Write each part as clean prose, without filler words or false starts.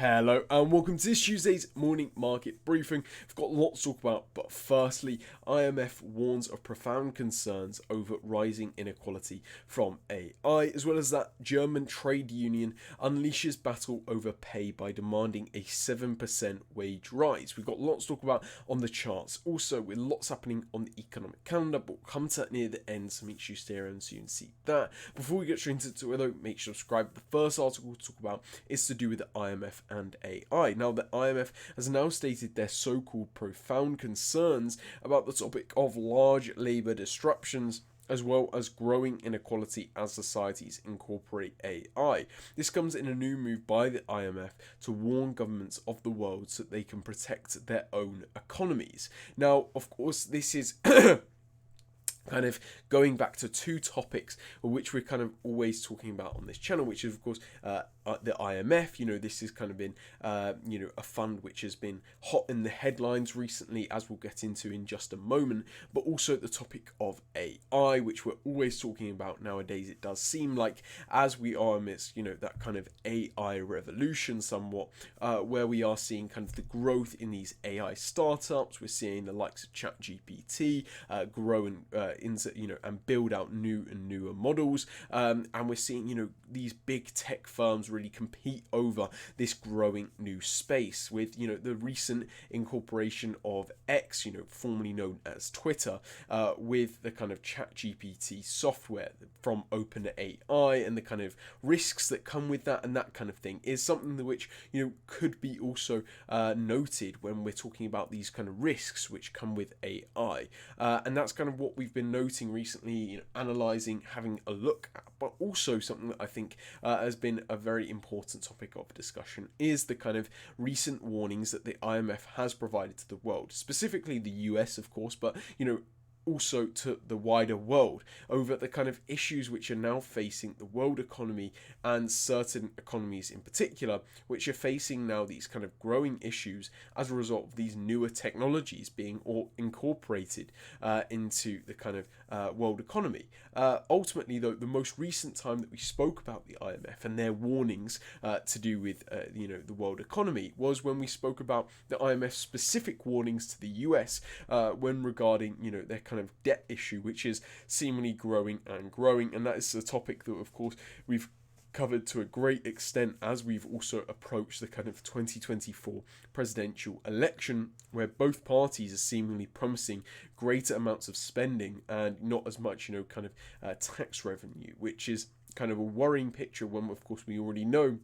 Hello and welcome to this Tuesday's morning market briefing. We've got lots to talk about, but firstly, IMF warns of profound concerns over rising inequality from AI, as well as that German trade union unleashes battle over pay by demanding a 7% wage rise. We've got lots to talk about on the charts, also with lots happening on the economic calendar, but we'll come to that near the end, so make sure you stay around so you can see that. Before we get straight into it though, make sure to subscribe. The first article we'll talk about is to do with the IMF and AI. Now, the IMF has now stated their so-called profound concerns about the topic of large labour disruptions, as well as growing inequality as societies incorporate AI. This comes in a new move by the IMF to warn governments of the world so that they can protect their own economies. Now, of course, this is kind of going back to two topics which we're kind of always talking about on this channel, which is of course the IMF. This has kind of been a fund which has been hot in the headlines recently, as we'll get into in just a moment, but also the topic of AI, which we're always talking about nowadays. It does seem like, as we are amidst that kind of AI revolution somewhat, where we are seeing kind of the growth in these AI startups. We're seeing the likes of ChatGPT grow and build out new and newer models, and we're seeing these big tech firms really compete over this growing new space, with the recent incorporation of X, formerly known as Twitter, with the kind of ChatGPT software from OpenAI, and the kind of risks that come with that, and that kind of thing is something that which could be also noted when we're talking about these kind of risks which come with AI, and that's kind of what we've been noting recently, analysing, having a look at. But also something that I think has been a very important topic of discussion is the kind of recent warnings that the IMF has provided to the world, specifically the US, of course, but also to the wider world, over the kind of issues which are now facing the world economy, and certain economies in particular, which are facing now these kind of growing issues as a result of these newer technologies being all incorporated into the kind of world economy. Ultimately, though, the most recent time that we spoke about the IMF and their warnings to do with the world economy was when we spoke about the IMF's specific warnings to the US when regarding their kind of debt issue, which is seemingly growing and growing. And that is a topic that, of course, we've covered to a great extent as we've also approached the kind of 2024 presidential election, where both parties are seemingly promising greater amounts of spending and not as much kind of tax revenue, which is kind of a worrying picture when, of course, we already know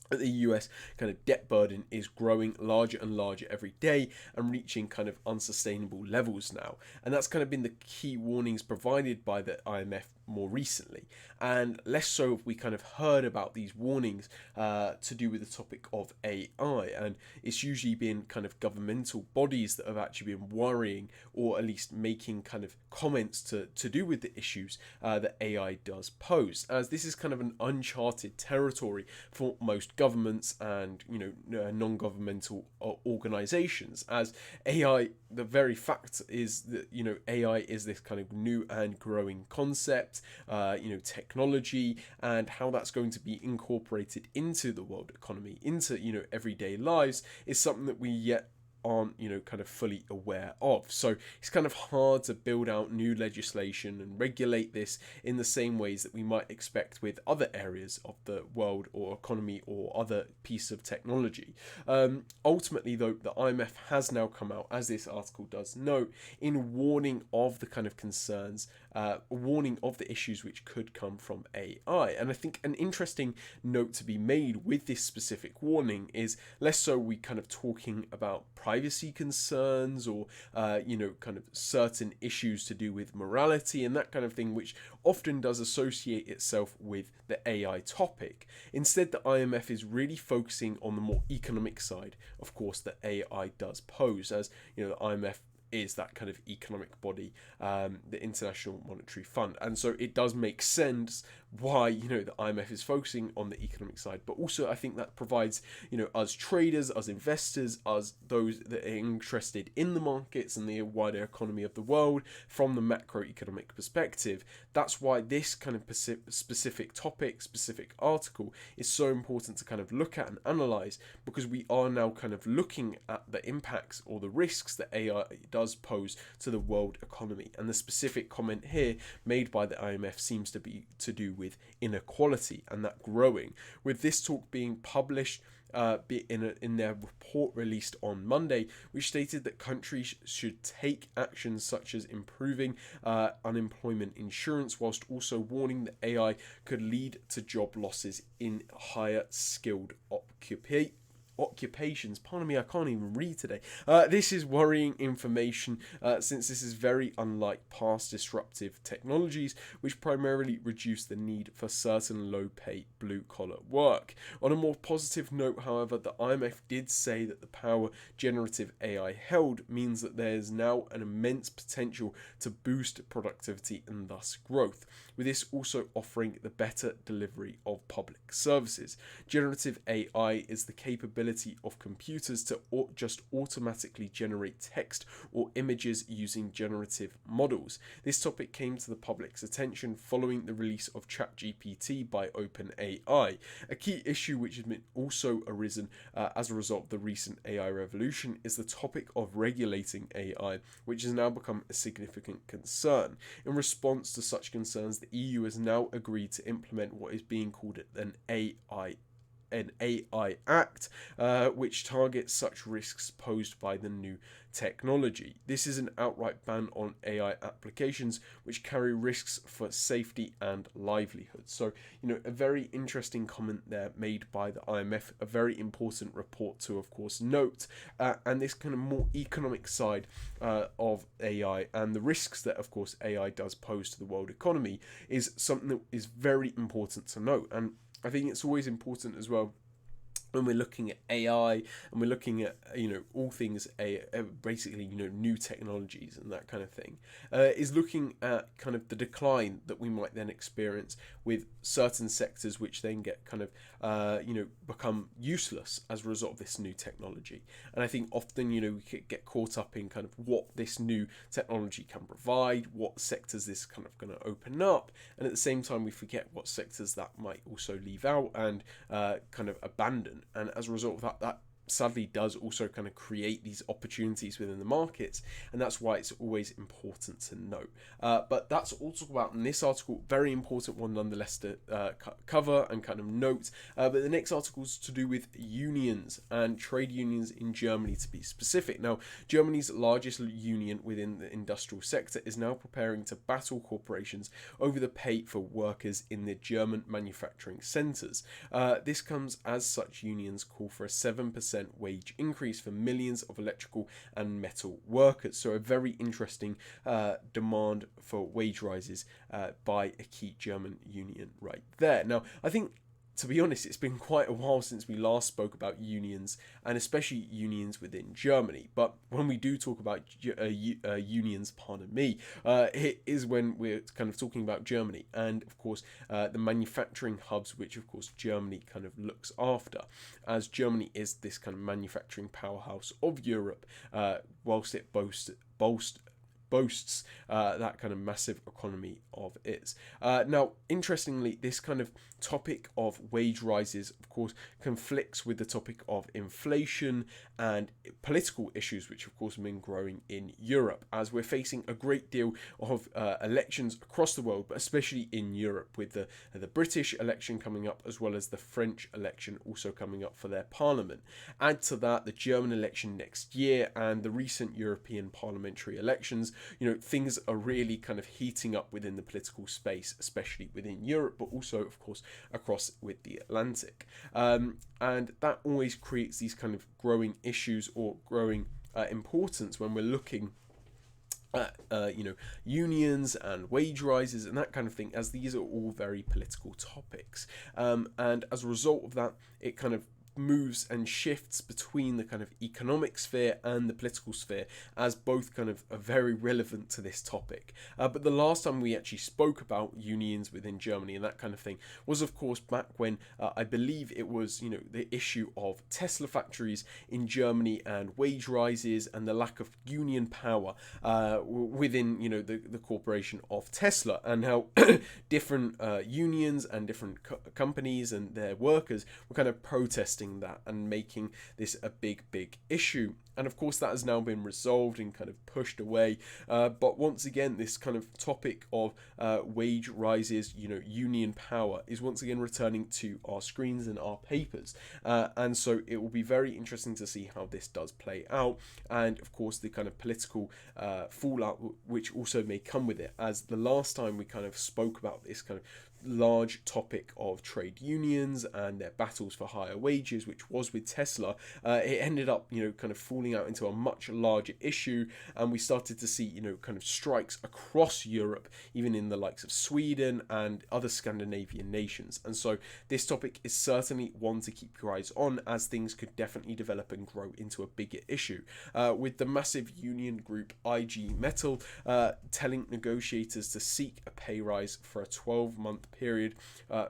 that the US kind of debt burden is growing larger and larger every day and reaching kind of unsustainable levels now. And that's kind of been the key warnings provided by the IMF more recently, and less so have we kind of heard about these warnings to do with the topic of AI. And it's usually been kind of governmental bodies that have actually been worrying, or at least making kind of comments to do with the issues that AI does pose, as this is kind of an uncharted territory for most governments and non-governmental organizations, as AI, the very fact is that AI is this kind of new and growing concept, technology, and how that's going to be incorporated into the world economy, into everyday lives, is something that we yet aren't kind of fully aware of. So it's kind of hard to build out new legislation and regulate this in the same ways that we might expect with other areas of the world or economy or other piece of technology. Ultimately, though, the IMF has now come out, as this article does note, in warning of the kind of concerns, warning of the issues which could come from AI. And I think an interesting note to be made with this specific warning is less so we kind of talking about privacy concerns or kind of certain issues to do with morality and that kind of thing, which often does associate itself with the AI topic. Instead, the IMF is really focusing on the more economic side, of course, that AI does pose, as the IMF is that kind of economic body, the International Monetary Fund. And so it does make sense why, the IMF is focusing on the economic side. But also I think that provides, us traders, us investors, us those that are interested in the markets and the wider economy of the world from the macroeconomic perspective. That's why this kind of specific topic, specific article is so important to kind of look at and analyze, because we are now kind of looking at the impacts or the risks that AI does pose to the world economy. And the specific comment here made by the IMF seems to be to do with inequality and that growing. With this talk being published in their report released on Monday, which stated that countries should take actions such as improving unemployment insurance, whilst also warning that AI could lead to job losses in higher skilled occupations. Pardon me, I can't even read today. This is worrying information since this is very unlike past disruptive technologies, which primarily reduce the need for certain low-pay blue-collar work. On a more positive note, however, the IMF did say that the power generative AI held means that there is now an immense potential to boost productivity and thus growth, with this also offering the better delivery of public services. Generative AI is the capability of computers to just automatically generate text or images using generative models. This topic came to the public's attention following the release of ChatGPT by OpenAI. A key issue which has been also arisen as a result of the recent AI revolution is the topic of regulating AI, which has now become a significant concern. In response to such concerns, the EU has now agreed to implement what is being called an AI Act, which targets such risks posed by the new technology. This is an outright ban on AI applications which carry risks for safety and livelihood. So, a very interesting comment there made by the IMF, a very important report to, of course, note, and this kind of more economic side of AI and the risks that, of course, AI does pose to the world economy is something that is very important to note. And I think it's always important as well when we're looking at AI and we're looking at all things basically new technologies and that kind of thing, is looking at kind of the decline that we might then experience with certain sectors which then get kind of become useless as a result of this new technology. And I think often we could get caught up in kind of what this new technology can provide, what sectors this kind of going to open up, and at the same time we forget what sectors that might also leave out and kind of abandon. And as a result of that sadly does also kind of create these opportunities within the markets, and that's why it's always important to note. But that's all talk about in this article, very important one nonetheless to cover and kind of note. But the next article is to do with unions and trade unions in Germany, to be specific. Now, Germany's largest union within the industrial sector is now preparing to battle corporations over the pay for workers in the German manufacturing centres. This comes as such unions call for a 7% wage increase for millions of electrical and metal workers. So a very interesting demand for wage rises by a key German union right there. Now, I think, to be honest, it's been quite a while since we last spoke about unions, and especially unions within Germany. But when we do talk about unions, it is when we're kind of talking about Germany and, of course, the manufacturing hubs, which, of course, Germany kind of looks after, as Germany is this kind of manufacturing powerhouse of Europe, whilst it boasts that kind of massive economy of its. Now, interestingly, this kind of topic of wage rises, of course, conflicts with the topic of inflation and political issues, which, of course, have been growing in Europe, as we're facing a great deal of elections across the world, but especially in Europe, with the British election coming up, as well as the French election also coming up for their parliament. Add to that the German election next year and the recent European parliamentary elections. Things are really kind of heating up within the political space, especially within Europe, but also, of course, across with the Atlantic. And that always creates these kind of growing issues or growing importance when we're looking at unions and wage rises and that kind of thing, as these are all very political topics. And as a result of that, it kind of moves and shifts between the kind of economic sphere and the political sphere, as both kind of are very relevant to this topic. But the last time we actually spoke about unions within Germany and that kind of thing was, of course, back when I believe it was, the issue of Tesla factories in Germany and wage rises and the lack of union power within, the corporation of Tesla, and how different unions and different companies and their workers were kind of protesting that and making this a big issue. And of course that has now been resolved and kind of pushed away. But once again, this kind of topic of wage rises, union power is once again returning to our screens and our papers. And so it will be very interesting to see how this does play out. And of course the kind of political fallout which also may come with it, as the last time we kind of spoke about this kind of large topic of trade unions and their battles for higher wages, which was with Tesla, it ended up, kind of falling out into a much larger issue, and we started to see, kind of strikes across Europe, even in the likes of Sweden and other Scandinavian nations. And so this topic is certainly one to keep your eyes on, as things could definitely develop and grow into a bigger issue, with the massive union group IG Metall telling negotiators to seek a pay rise for a 12-month period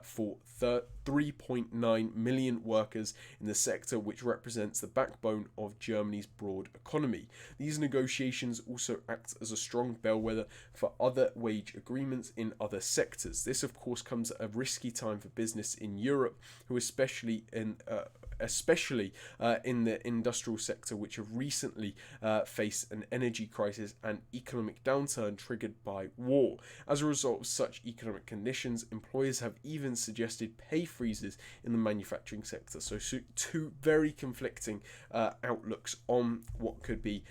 for 3.9 million workers in the sector, which represents the backbone of Germany's broad economy. These negotiations also act as a strong bellwether for other wage agreements in other sectors. This, of course, comes at a risky time for business in Europe, who especially in the industrial sector, which have recently faced an energy crisis and economic downturn triggered by war. As a result of such economic conditions, employers have even suggested pay freezes in the manufacturing sector. So two very conflicting outlooks on what could be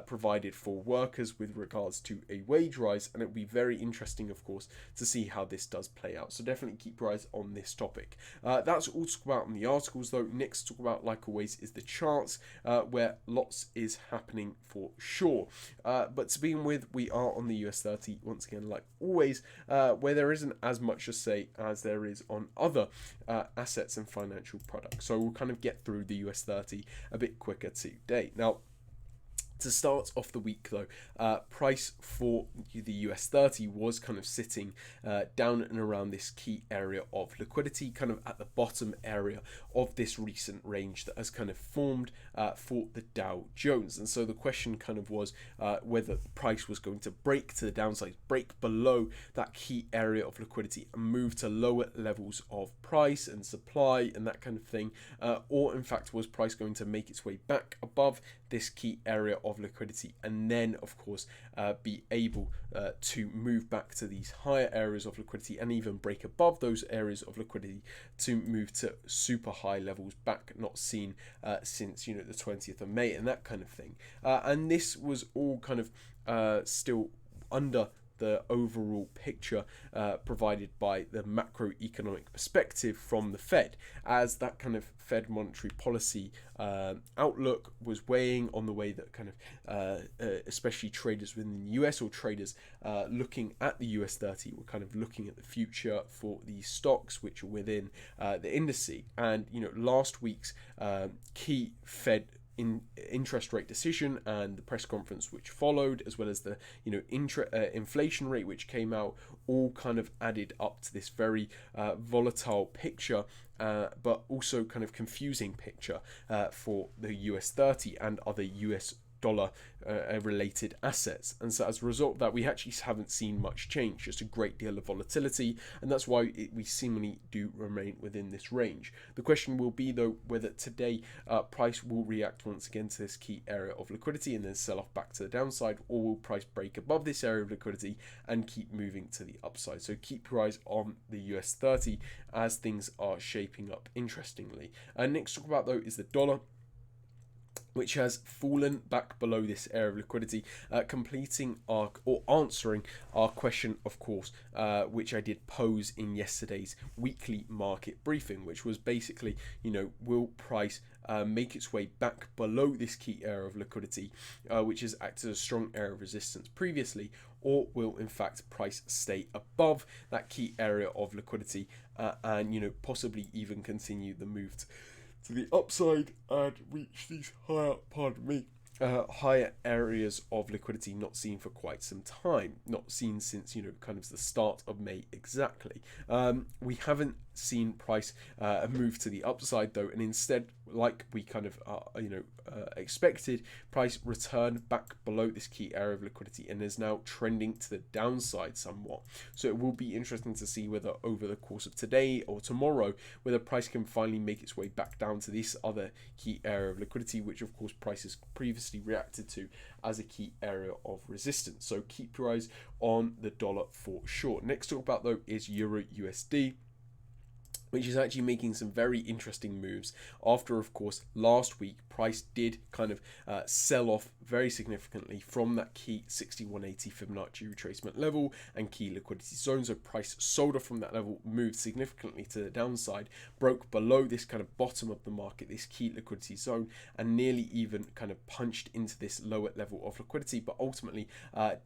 provided for workers with regards to a wage rise, and it will be very interesting, of course, to see how this does play out. So definitely keep your eyes on this topic. That's all to talk about in the articles, though. Next to talk about, like always, is the charts, where lots is happening for sure. But to begin with, we are on the US 30 once again, like always, where there isn't as much to say as there is on other assets and financial products. So we'll kind of get through the US 30 a bit quicker today. Now, to start off the week, though, price for the US 30 was kind of sitting down and around this key area of liquidity, kind of at the bottom area of this recent range that has kind of formed for the Dow Jones. And so the question kind of was whether the price was going to break to the downside, break below that key area of liquidity and move to lower levels of price and supply and that kind of thing, or in fact was price going to make its way back above this key area of liquidity and then, of course, be able to move back to these higher areas of liquidity and even break above those areas of liquidity to move to super high levels back not seen since the 20th of May and that kind of thing. And this was all kind of still under the overall picture provided by the macroeconomic perspective from the Fed, as that kind of Fed monetary policy outlook was weighing on the way that kind of especially traders within the US or traders looking at the US 30 were kind of looking at the future for these stocks which are within the indice. And last week's key Fed interest rate decision and the press conference which followed, as well as the inflation rate which came out, all kind of added up to this very volatile picture, but also kind of confusing picture for the US 30 and other US dollar related assets. And so as a result of that, we actually haven't seen much change, just a great deal of volatility, and that's why we seemingly do remain within this range. The question will be, though, whether today price will react once again to this key area of liquidity and then sell off back to the downside, or will price break above this area of liquidity and keep moving to the upside. So keep your eyes on the US 30 as things are shaping up interestingly. Next to talk about, though, is the dollar, which has fallen back below this area of liquidity, answering our question, of course, which I did pose in yesterday's weekly market briefing, which was basically, will price make its way back below this key area of liquidity, which has acted as a strong area of resistance previously, or will in fact price stay above that key area of liquidity and possibly even continue the move to the upside and reach these higher areas of liquidity not seen for quite some time, not seen since, kind of the start of May exactly. We haven't seen price move to the upside though, and instead, like we kind of expected, price returned back below this key area of liquidity and is now trending to the downside somewhat. So it will be interesting to see whether over the course of today or tomorrow, whether price can finally make its way back down to this other key area of liquidity, which of course price has previously reacted to as a key area of resistance. So keep your eyes on the dollar for sure. Next to talk about though is Euro USD, which is actually making some very interesting moves after, of course, last week price did kind of sell off very significantly from that key 6180 Fibonacci retracement level and key liquidity zone. So price sold off from that level, moved significantly to the downside, broke below this kind of bottom of the market, this key liquidity zone, and nearly even kind of punched into this lower level of liquidity, but ultimately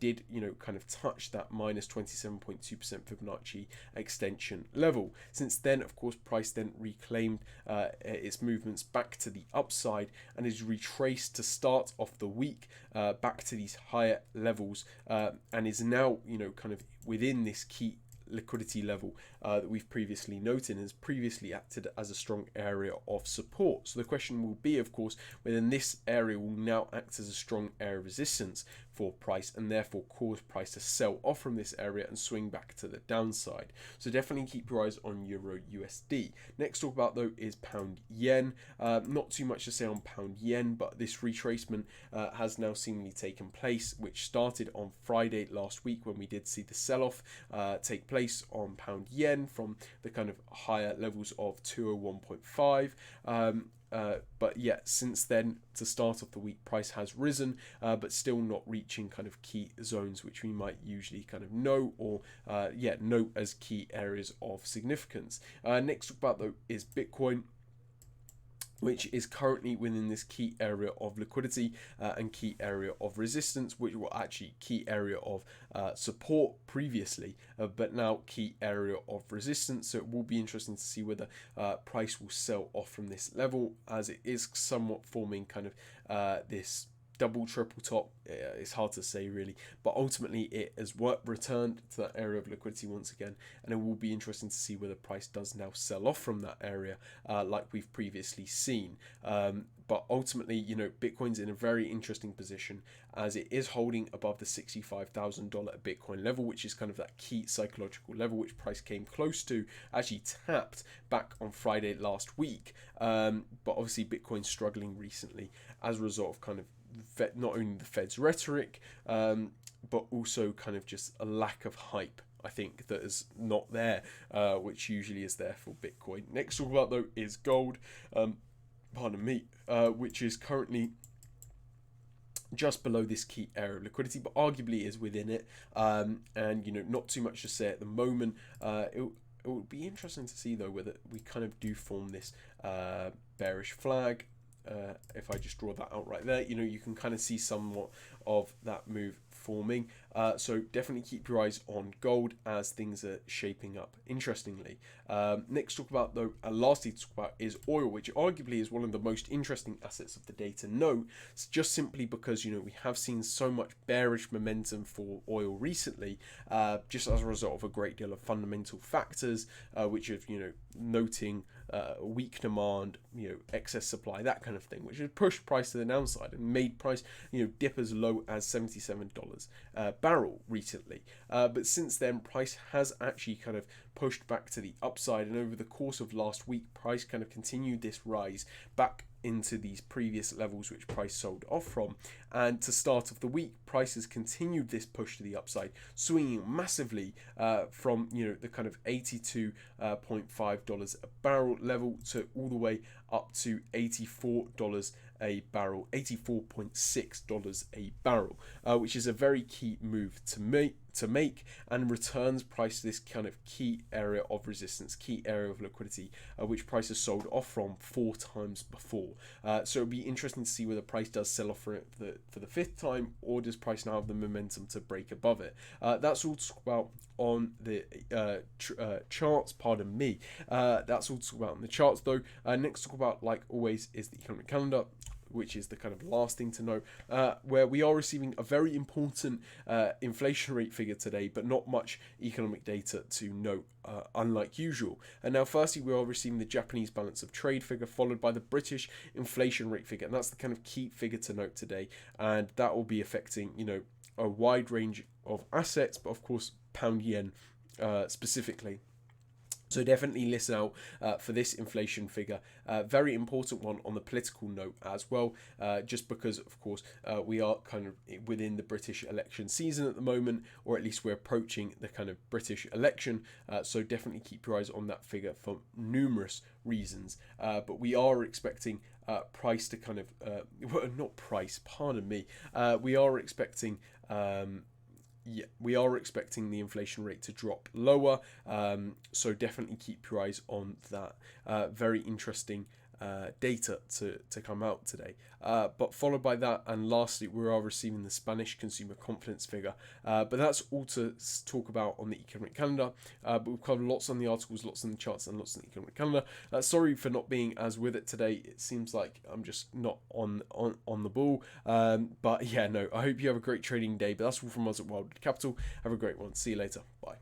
did kind of touch that minus 27.2% Fibonacci extension level. Since then, of course, price then reclaimed its movements back to the upside and is retraced to start off the week back to these higher levels and is now kind of within this key liquidity level that we've previously noted and has previously acted as a strong area of support. So the question will be, of course, whether this area will now act as a strong area of resistance for price and therefore cause price to sell off from this area and swing back to the downside. So definitely keep your eyes on Euro USD. Next talk about though is pound yen. Not too much to say on pound yen, but this retracement has now seemingly taken place, which started on Friday last week when we did see the sell-off take place on pound yen from the kind of higher levels of 201.5. But yet since then, to start off the week, price has risen, but still not reaching kind of key zones which we might usually kind of know or note as key areas of significance. Next about though is Bitcoin, which is currently within this key area of liquidity and key area of resistance, which were actually key area of support previously, but now key area of resistance. So it will be interesting to see whether price will sell off from this level, as it is somewhat forming kind of this triple top. It's hard to say really, but ultimately it has returned to that area of liquidity once again, and it will be interesting to see whether price does now sell off from that area like we've previously seen. But ultimately, Bitcoin's in a very interesting position as it is holding above the $65,000 Bitcoin level, which is kind of that key psychological level which price came close to, actually tapped back on Friday last week. But obviously Bitcoin's struggling recently as a result of kind of not only the Fed's rhetoric, but also kind of just a lack of hype, I think, that is not there, which usually is there for Bitcoin. Next to talk about though is gold, which is currently just below this key area of liquidity, but arguably is within it, and not too much to say at the moment. It would be interesting to see though whether we kind of do form this bearish flag. If I just draw that out right there, you can kind of see somewhat of that move forming. So definitely keep your eyes on gold as things are shaping up interestingly. Next talk about though, lastly to talk about is oil, which arguably is one of the most interesting assets of the day to know, just simply because we have seen so much bearish momentum for oil recently, just as a result of a great deal of fundamental factors, which have noting weak demand, excess supply, that kind of thing, which has pushed price to the downside and made price dip as low as $77 barrel recently. But since then, price has actually kind of pushed back to the upside, and over the course of last week, price kind of continued this rise back into these previous levels which price sold off from, and to start of the week price has continued this push to the upside, swinging massively from the kind of $82.5 a barrel level to all the way up to $84 a barrel, $84.6 a barrel, which is a very key move to make and returns price to this kind of key area of resistance, key area of liquidity, which price has sold off from 4 times before. So it'll be interesting to see whether price does sell off for it for the 5th time, or does price now have the momentum to break above it. That's all to talk about on the charts, pardon me. That's all to talk about on the charts though. Next talk about, like always, is the economic calendar, which is the kind of last thing to know, where we are receiving a very important inflation rate figure today, but not much economic data to note, unlike usual. And now, firstly, we are receiving the Japanese balance of trade figure, followed by the British inflation rate figure, and that's the kind of key figure to note today, and that will be affecting, a wide range of assets, but of course, pound yen specifically. So definitely listen out for this inflation figure. Very important one on the political note as well, just because, of course, we are kind of within the British election season at the moment, or at least we're approaching the kind of British election. So definitely keep your eyes on that figure for numerous reasons. But we are expecting price to kind of, not price, pardon me. We are expecting... we are expecting the inflation rate to drop lower, so definitely keep your eyes on that. Very interesting data to come out today. But followed by that, and lastly, we are receiving the Spanish consumer confidence figure. But that's all to talk about on the economic calendar. But we've covered lots on the articles, lots on the charts, and lots on the economic calendar. Sorry for not being as with it today. It seems like I'm just not on the ball. But yeah, no, I hope you have a great trading day. But that's all from us at Wildwood Capital. Have a great one. See you later. Bye.